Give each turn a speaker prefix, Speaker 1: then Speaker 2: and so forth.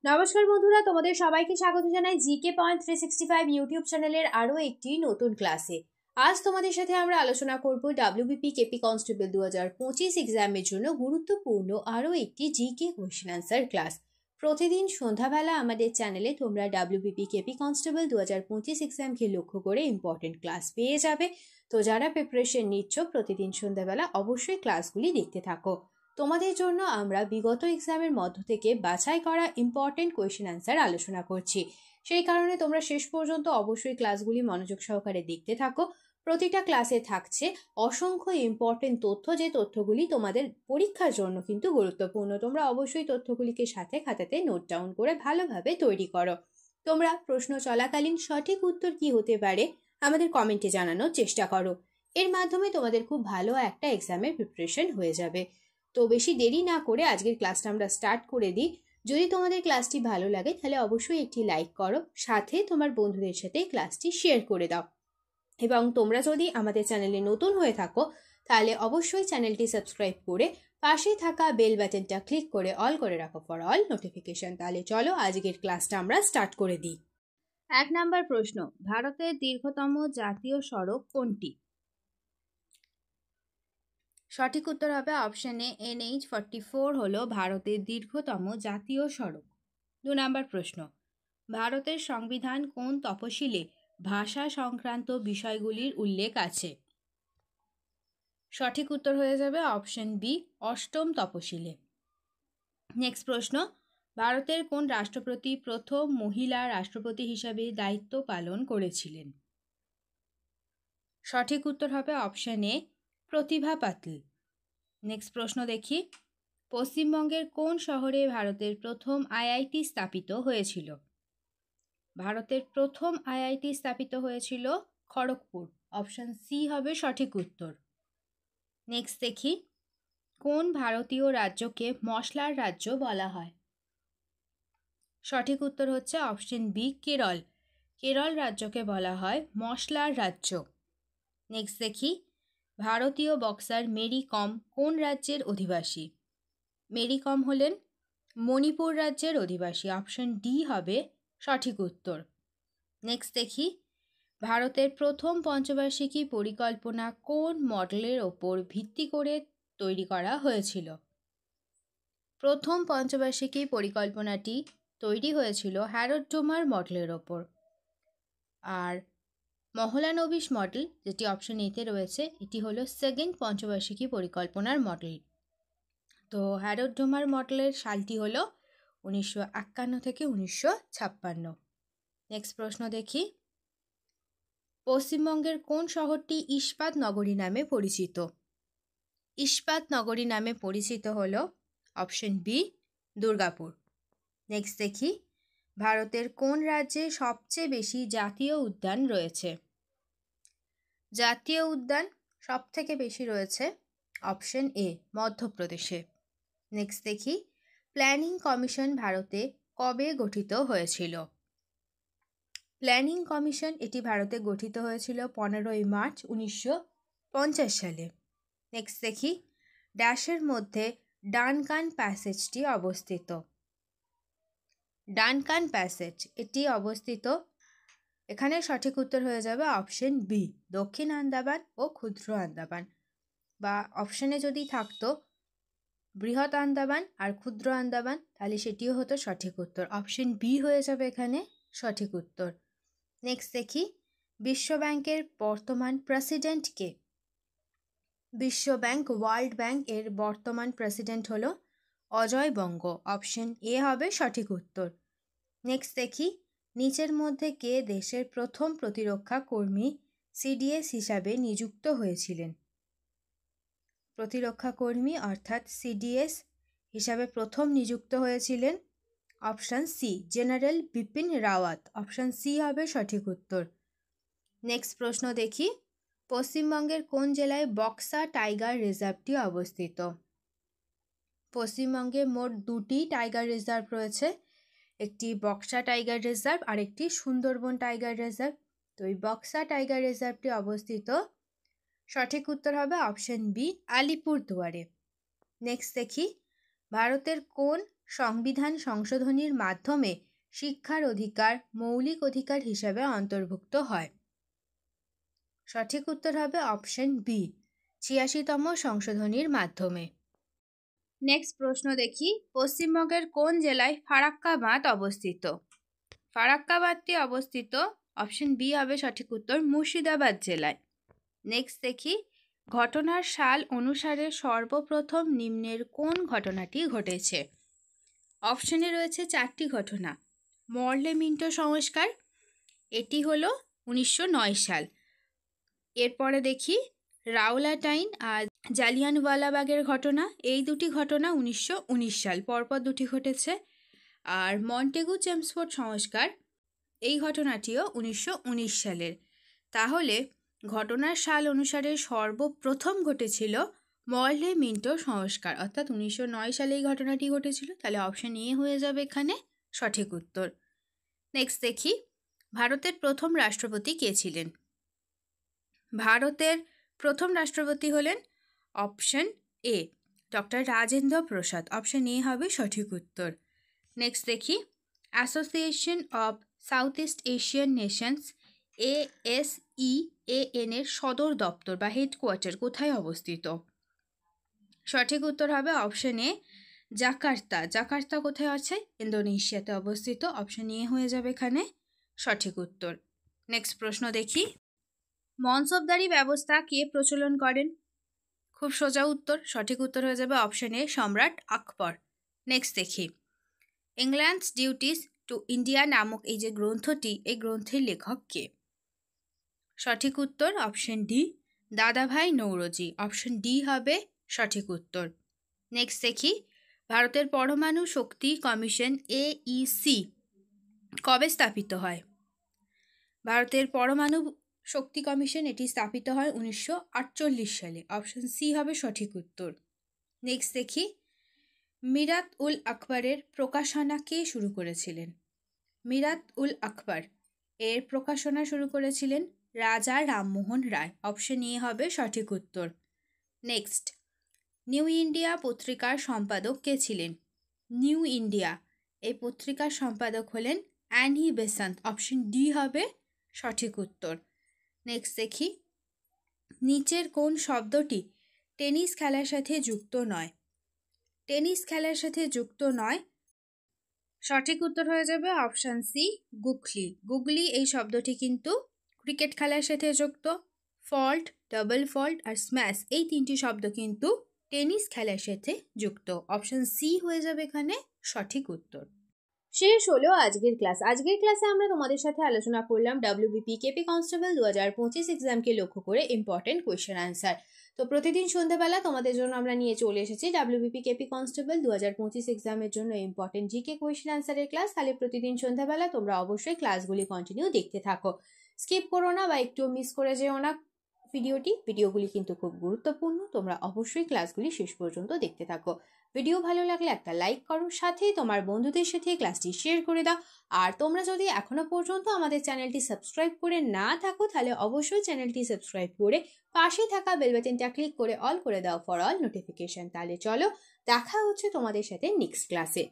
Speaker 1: নমস্কার বন্ধুরা, তোমাদের সবাইকে স্বাগত জানাই জিকে পয়েন্ট 365 ইউটিউব চ্যানেলের আরও একটি নতুন ক্লাসে। আজ তোমাদের সাথে আমরা আলোচনা করব ডাব্লিউবিপি কেপি কনস্টেবল 2025 এক্সামের জন্য গুরুত্বপূর্ণ আরও একটি জিকে কোয়েশ্চেন আনসার ক্লাস। প্রতিদিন সন্ধ্যাবেলা আমাদের চ্যানেলে তোমরা ডাব্লিউবিপি কেপি কনস্টেবল 2025 এক্সামকে লক্ষ্য করে ইম্পর্টেন্ট ক্লাস পেয়ে যাবে। তো যারা প্রিপারেশন নিচ্ছ প্রতিদিন সন্ধ্যাবেলা অবশ্যই ক্লাসগুলি দেখতে থাকো। তোমাদের জন্য আমরা বিগত এক্সামের মধ্য থেকে বাছাই করা ইম্পর্টেন্ট কোয়েশ্চেন আনসার আলোচনা করছি। সেই কারণে তোমরা শেষ পর্যন্ত অবশ্যই ক্লাসগুলি মনোযোগ সহকারে দেখতে থাকো। প্রতিটা ক্লাসে থাকছে অসংখ্য ইম্পর্টেন্ট তথ্য, যে তথ্যগুলি তোমাদের পরীক্ষার জন্য কিন্তু গুরুত্বপূর্ণ। তোমরা অবশ্যই তথ্যগুলিকে সাথে খাতাতে নোট ডাউন করে ভালোভাবে তৈরি করো। তোমরা প্রশ্ন চলাকালীন সঠিক উত্তর কি হতে পারে আমাদের কমেন্টে জানানোর চেষ্টা করো। এর মাধ্যমে তোমাদের খুব ভালো একটা এক্সামের প্রিপারেশন হয়ে যাবে। তো বেশি দেরি না করে আজকের ক্লাসটা আমরা স্টার্ট করে দিই। যদি তোমাদের ক্লাসটি ভালো লাগে তাহলে অবশ্যই একটি লাইক করো, সাথে তোমার বন্ধুদের সাথে ক্লাসটি শেয়ার করে দাও। এবং তোমরা যদি আমাদের চ্যানেলে নতুন হয়ে থাকো তাহলে অবশ্যই চ্যানেলটি সাবস্ক্রাইব করে পাশে থাকা বেল বাটনটা ক্লিক করে অল করে রাখো ফর অল নোটিফিকেশন। তাহলে চলো আজকের ক্লাসটা আমরা স্টার্ট করে দিই। 1 নাম্বার প্রশ্ন, ভারতের দীর্ঘতম জাতীয় সড়ক কোনটি? সঠিক উত্তর হবে অপশন এ, NH-44 হলো ভারতের দীর্ঘতম জাতীয় সড়ক। 2 নাম্বার প্রশ্ন, ভারতের সংবিধান কোন তফসিলে ভাষা সংক্রান্ত বিষয়গুলির উল্লেখ আছে? সঠিক উত্তর হয়ে যাবে অপশন বি, অষ্টম তফসিলে। নেক্সট প্রশ্ন, ভারতের কোন রাষ্ট্রপতি প্রথম মহিলা রাষ্ট্রপতি হিসাবে দায়িত্ব পালন করেছিলেন? সঠিক উত্তর হবে অপশন এ, প্রতিভা পাতিল। নেক্সট প্রশ্ন দেখি, পশ্চিমবঙ্গের কোন শহরে ভারতের প্রথম আইআইটি স্থাপিত হয়েছিল? ভারতের প্রথম আইআইটি স্থাপিত হয়েছিল খড়গপুর। অপশন সি হবে সঠিক উত্তর। নেক্সট দেখি, কোন ভারতীয় রাজ্যকে মশলার রাজ্য বলা হয়? সঠিক উত্তর হচ্ছে অপশন বি, কেরল। কেরল রাজ্যকে বলা হয় মশলার রাজ্য। নেক্সট দেখি, ভারতীয় বক্সার মেরি কম কোন রাজ্যের অধিবাসী? মেরি কম হলেন মণিপুর রাজ্যের অধিবাসী। অপশন ডি হবে সঠিক উত্তর। নেক্সট দেখি, ভারতের প্রথম পঞ্চবার্ষিকী পরিকল্পনা কোন মডেলের ওপর ভিত্তি করে তৈরি করা হয়েছিল? প্রথম পঞ্চবার্ষিকী পরিকল্পনাটি তৈরি হয়েছিল হ্যারল্ড ডোমার মডেলের ওপর। আর মহলানবিশ মডেল, যেটি অপশন এতে রয়েছে, এটি হলো সেকেন্ড পঞ্চবার্ষিকী পরিকল্পনার মডেল। তো হ্যারল্ড ডোমার মডেলের সালটি হলো 1951 থেকে 1956। নেক্সট প্রশ্ন দেখি, পশ্চিমবঙ্গের কোন শহরটি ইস্পাত নগরী নামে পরিচিত? ইস্পাত নগরী নামে পরিচিত হলো অপশন বি, দুর্গাপুর। নেক্সট দেখি, ভারতের কোন রাজ্যে সবচেয়ে বেশি জাতীয় উদ্যান রয়েছে? জাতীয় উদ্যান সব থেকে বেশি রয়েছে অপশন এ, মধ্যপ্রদেশে। নেক্সট দেখি, প্ল্যানিং কমিশন ভারতে কবে গঠিত হয়েছিল? প্ল্যানিং কমিশন এটি ভারতে গঠিত হয়েছিল 15ই মার্চ 1950 সালে। নেক্সট দেখি, ড্যাশের মধ্যে ডানকান প্যাসেজটি অবস্থিত? ডানকান প্যাসেজ এটি অবস্থিত, এখানে সঠিক উত্তর হয়ে যাবে অপশন বি, দক্ষিণ আন্দামান ও ক্ষুদ্র আন্দামান। বা অপশনে যদি থাকতো বৃহৎ আন্দামান আর ক্ষুদ্র আন্দামান তাহলে সেটিও হতো সঠিক উত্তর। অপশন বি হয়ে যাবে এখানে সঠিক উত্তর। নেক্সট দেখি, বিশ্বব্যাংকের বর্তমান প্রেসিডেন্ট কে? বিশ্বব্যাংক ওয়ার্ল্ড ব্যাংক এর বর্তমান প্রেসিডেন্ট হলো অজয় বঙ্গ। অপশন এ হবে সঠিক উত্তর। নেক্সট দেখি, নিচের মধ্যে কে দেশের প্রথম প্রতিরক্ষা কর্মী সিডিএস হিসাবে নিযুক্ত হয়েছিলেন? প্রতিরক্ষা কর্মী অর্থাৎ সিডিএস হিসাবে প্রথম নিযুক্ত হয়েছিলেন option C, general Bipin Rawat. Option C হবে সঠিক উত্তর। নেক্সট প্রশ্ন দেখি, পশ্চিমবঙ্গের কোন জেলায় বক্সা টাইগার রিজার্ভটি অবস্থিত? পশ্চিমবঙ্গে মোট 2টি টাইগার রিজার্ভ রয়েছে, একটি বক্সা টাইগার রিজার্ভ আর একটি সুন্দরবন টাইগার রিজার্ভ। তো এই বক্সা টাইগার রিজার্ভটি অবস্থিত, সঠিক উত্তর হবে অপশন বি, আলিপুরদুয়ারে। নেক্সট দেখি, ভারতের কোন সংবিধান সংশোধনীর মাধ্যমে শিক্ষার অধিকার মৌলিক অধিকার হিসাবে অন্তর্ভুক্ত হয়? সঠিক উত্তর হবে অপশন বি, ৮৬তম সংশোধনীর মাধ্যমে। নেক্সট প্রশ্ন দেখি, পশ্চিমবঙ্গের কোন জেলায় ফারাক্কা বাঁধ অবস্থিত? ফারাক্কা বাঁধটি অবস্থিত, অপশন বি হবে সঠিক উত্তর, মুর্শিদাবাদ জেলায়। নেক্সট দেখি, ঘটনার সাল অনুসারে সর্বপ্রথম নিম্নের কোন ঘটনাটি ঘটেছে? অপশনে রয়েছে 4টি ঘটনা। মর্লে মিন্টো সংস্কার, এটি হলো 1909 সাল। এরপরে দেখি রাওলাটাইন আর জালিয়ানওয়ালাবাগের ঘটনা, এই দুটি ঘটনা 1919 সাল, পরপর দুটি ঘটেছে। আর মন্টেগু চেমসফোর্ড সংস্কার, এই ঘটনাটিও 1919 সালের। তাহলে ঘটনার সাল অনুসারে সর্বপ্রথম ঘটেছিল মর্লে মিন্টো সংস্কার, অর্থাৎ 1909 সালে এই ঘটনাটি ঘটেছিল। তাহলে অপশন এ হয়ে যাবে এখানে সঠিক উত্তর। নেক্সট দেখি, ভারতের প্রথম রাষ্ট্রপতি কে ছিলেন? ভারতের প্রথম রাষ্ট্রপতি হলেন option A, doctor Rajendra Prasad. Option A হবে সঠিক উত্তর। নেক্সট দেখি, association of south east Asian Nations ASEAN এর সদর দপ্তর বা হেডকোয়ার্টার কোথায় অবস্থিত? সঠিক উত্তর হবে অপশন এ, জাকার্তা। জাকার্তা কোথায় আছে? ইন্দোনেশিয়াতে অবস্থিত। অপশন এ হয়ে যাবে এখানে সঠিক উত্তর। নেক্সট প্রশ্ন দেখি, মনসবদারি ব্যবস্থা কে প্রচলন করেন? খুব সোজা উত্তর, সঠিক উত্তর হয়ে যাবে অপশন এ, সম্রাট আকবর। নেক্সট দেখি, ইংল্যান্ডস ডিউটিস টু ইন্ডিয়া নামক এই যে গ্রন্থটি, এই গ্রন্থের লেখক কে? সঠিক উত্তর অপশন ডি, দাদাভাই নৌরোজি। অপশন ডি হবে সঠিক উত্তর। নেক্সট দেখি, ভারতের পরমাণু শক্তি কমিশন AEC কবে স্থাপিত হয়? ভারতের পরমাণু শক্তি কমিশন এটি স্থাপিত হয় 1948 সালে। অপশন সি হবে সঠিক উত্তর। নেক্সট দেখি, মিরাত উল আকবরের প্রকাশনা কে শুরু করেছিলেন? মিরাত উল আকবর এর প্রকাশনা শুরু করেছিলেন রাজা রামমোহন রায়। অপশন এ হবে সঠিক উত্তর। নেক্সট, নিউ ইন্ডিয়া পত্রিকার সম্পাদক কে ছিলেন? নিউ ইন্ডিয়া এই পত্রিকার সম্পাদক হলেন অ্যানি বেসান্ত। অপশন ডি হবে সঠিক উত্তর। নেক্সট দেখি, নিচের কোন শব্দটি টেনিস খেলার সাথে যুক্ত নয়? টেনিস খেলার সাথে যুক্ত নয়, সঠিক উত্তর হয়ে যাবে অপশন সি, গুগলি। গুগলি এই শব্দটি কিন্তু ক্রিকেট খেলার সাথে যুক্ত। ফল্ট, ডাবল ফল্ট আর স্ম্যাশ এই 3টি শব্দ কিন্তু টেনিস খেলার সাথে যুক্ত। অপশন সি হয়ে যাবে এখানে সঠিক উত্তর। শেষ হলো আজকের ক্লাস। আজকের ক্লাসে আমরা তোমাদের সাথে আলোচনা করলাম WBP কেপি কনস্টেবল 2025 এক্সামকে লক্ষ্য করে ইম্পর্টেন্ট কোয়েশ্চেন আনসার। তো প্রতিদিন সন্ধ্যাবেলা তোমাদের জন্য আমরা নিয়ে চলে এসেছি WBP কেপি কনস্টেবল 2025 এক্সামের জন্য ইম্পর্টেন্ট জিকে কোয়েশ্চেন আনসারের ক্লাস। তাহলে প্রতিদিন সন্ধ্যাবেলা তোমরা অবশ্যই ক্লাসগুলি কন্টিনিউ দেখতে থাকো, স্কিপ করো না বা একটু মিস করে যেও না ভিডিওগুলি কিন্তু খুব গুরুত্বপূর্ণ। তোমরা অবশ্যই ক্লাসগুলি শেষ পর্যন্ত দেখতে থাকো। ভিডিও ভালো লাগলে একটা লাইক করো, সাথে তোমার বন্ধুদের সাথে ক্লাসটি শেয়ার করে দাও। আর তোমরা যদি এখনো পর্যন্ত আমাদের চ্যানেলটি সাবস্ক্রাইব করে না থাকো, তাহলে অবশ্যই চ্যানেলটি সাবস্ক্রাইব করে পাশে থাকা বেল বাটনটা ক্লিক করে অল করে দাও ফর অল নোটিফিকেশন। তাহলে চলো দেখা হচ্ছে তোমাদের সাথে নেক্সট ক্লাসে।